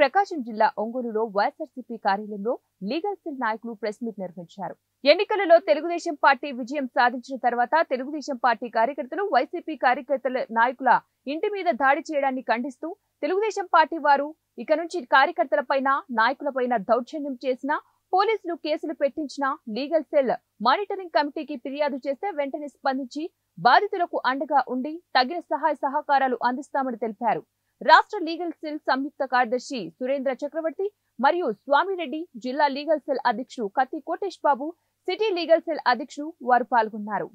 ప్రకాశం జిల్లా ఒంగోలులో వైఎస్ఆర్సీపీ కార్యాలయంలో లీగల్ సెల్ నాయకులు ప్రెస్ మీట్ నిర్వహించారు. ఎన్నికలలో తెలుగుదేశం పార్టీ విజయం సాధించిన తర్వాత తెలుగుదేశం పార్టీ కార్యకర్తలు వైసీపీ కార్యకర్తల నాయకుల ఇంటి మీద దాడి చేయడాన్ని ఖండిస్తూ తెలుగుదేశం పార్టీ వారు ఇక నుంచి కార్యకర్తలపైన నాయకులపైన దౌర్జన్యం చేసినా పోలీసులు కేసులు పెట్టించిన లీగల్ సెల్ మానిటరింగ్ కమిటీకి ఫిర్యాదు చేస్తే వెంటనే స్పందించి బాధితులకు అండగా ఉండి తగిన సహాయ సహకారాలు అందిస్తామని తెలిపారు. రాష్ట్ర లీగల్ సెల్ సంయుక్త కార్యదర్శి సురేంద్ర చక్రవర్తి మరియు స్వామిరెడ్డి, జిల్లా లీగల్ సెల్ అధ్యక్షుడు కత్తి కోటేష్ బాబు, సిటీ లీగల్ సెల్ అధ్యక్షుడు వారు పాల్గొన్నారు.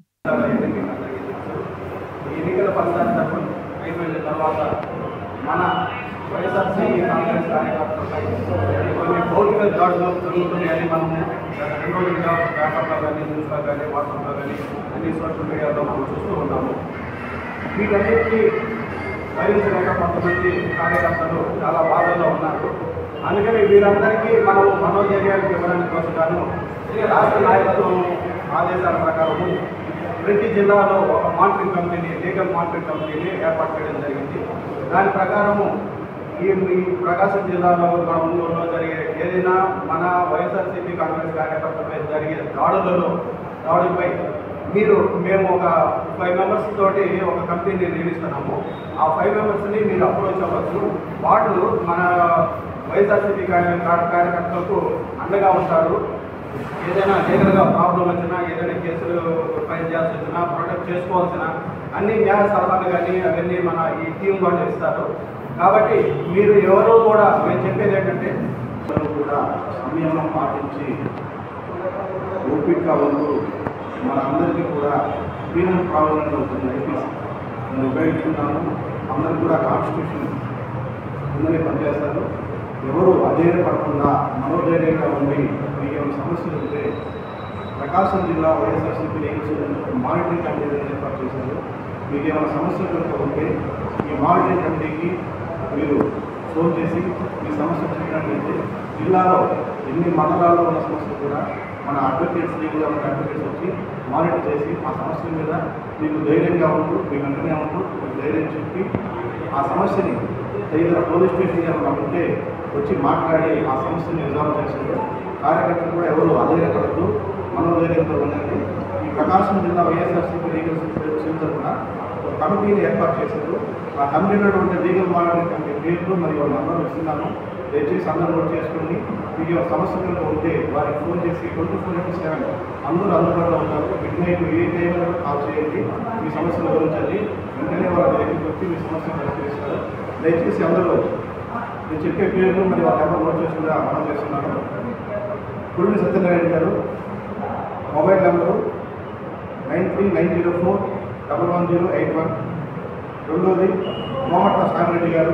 భరించలేక కొంతమంది కార్యకర్తలు చాలా బాధల్లో ఉన్నారు. అందుకని వీరందరికీ మనం మనోధైర్యాలు ఇవ్వడానికి కోసము రాష్ట్ర నాయకత్వం ఆదేశాల ప్రకారము ప్రతి జిల్లాలో ఒక మానిటరింగ్ కమిటీని, లీగల్ మానిటరింగ్ కమిటీని ఏర్పాటు చేయడం జరిగింది. దాని ప్రకారము ఈ ప్రకాశం జిల్లాలో ఒంగోలులో జరిగే ఏదైనా మన వైఎస్ఆర్సీపీ కాంగ్రెస్ కార్యకర్తలపై జరిగే దాడులపై మేము ఒక 5 మెంబర్స్ తోటి ఒక కమిటీని నియమిస్తున్నాము. ఆ 5 మెంబర్స్ని మీరు అప్రోచ్ అవ్వచ్చు. వాళ్ళు మన వైఎస్ఆర్సీపీ కార్యకర్తలకు అండగా ఉంటారు. ఏదైనా లీగల్గా ప్రాబ్లం వచ్చినా, ఏదైనా కేసులు ఫైల్ చేయాల్సి వచ్చినా, ప్రొటెక్ట్ చేసుకోవాల్సిన అన్ని న్యాయ సలహాలు కానీ అవన్నీ మన ఈ టీం వాళ్ళు ఇస్తారు. కాబట్టి మీరు ఎవరో కూడా మేము చెప్పేది ఏంటంటే కూడా సంయమనం పాటించి ఓపికగా ఉంటూ మన అందరికీ కూడా పీనల్ ప్రాబ్లం అవుతుంది. ఐపీసీ నేను ఉపయోగిస్తున్నాను. అందరూ కూడా కాన్స్టిట్యూషన్ కిందనే పనిచేస్తారు. ఎవరు అధైర్యపడకుండా మనోధైర్యంగా ఉండి మీకు ఏమైనా సమస్యలు ఉంటే ప్రకాశం జిల్లా వైఎస్ఆర్సీపీ లీగల్ మానిటరింగ్ కమిటీ ఏర్పాటు చేశారు. మీకు ఏమైనా సమస్యలు కనుక ఉంటే ఈ మానిటరింగ్ కమిటీకి మీరు ఫోన్ చేసి మీ సమస్య చెప్పినట్లయితే జిల్లాలో ఎన్ని మండలాల్లో ఉన్న సమస్యలు కూడా మన అడ్వకేట్స్, లీగల్గా ఉన్న అడ్వకేట్స్ వచ్చి మానిటర్ చేసి ఆ సమస్యల మీద మీకు ధైర్యంగా ఉంటూ మీ వెంటనే ఉంటూ ధైర్యం చెప్పి ఆ సమస్యని ఏదైనా పోలీస్ స్టేషన్ ఏమైనా ఉంటే వచ్చి మాట్లాడి ఆ సమస్యని రిజాల్వ్ చేశారు. కార్యకర్తలు కూడా ఎవరు అధైర్యపడద్దు, మనోధైర్యంతో ఉండండి. ఈ ప్రకాశం జిల్లా వైఎస్ఆర్సీపీ లీగల్ సెల్ తరఫున ఒక కమిటీని ఏర్పాటు చేశారు. ఆ కమిటీలో ఉండే లీగల్ మానిటరింగ్ కమిటీ పేర్లు మరియు వాళ్ళ నంబర్లు ఇస్తున్నాను. దయచేసి అందరూ నోట్ చేసుకుని మీకు సమస్యలు ఉంటే వారికి ఫోన్ చేసి 24/7 అందరూ అందుబాటులో ఉంటారు. మిడ్ నైట్ ఏ టైంలో కాల్ చేయండి, మీ సమస్యలు వివరించండి. వెంటనే వాళ్ళ దగ్గరికి వచ్చి మీ సమస్యలు పరిష్కరిస్తారు. దయచేసి అందరూ నేను చెప్పే పేర్లు మరియు వాళ్ళ నెంబర్ నోట్ చేసుకుని అమలు చేస్తున్నాను. కురుడి సత్యనారాయణ గారు, మొబైల్ నెంబరు 9390411081. రెండోది మోహట్ల స్వామిరెడ్డి గారు,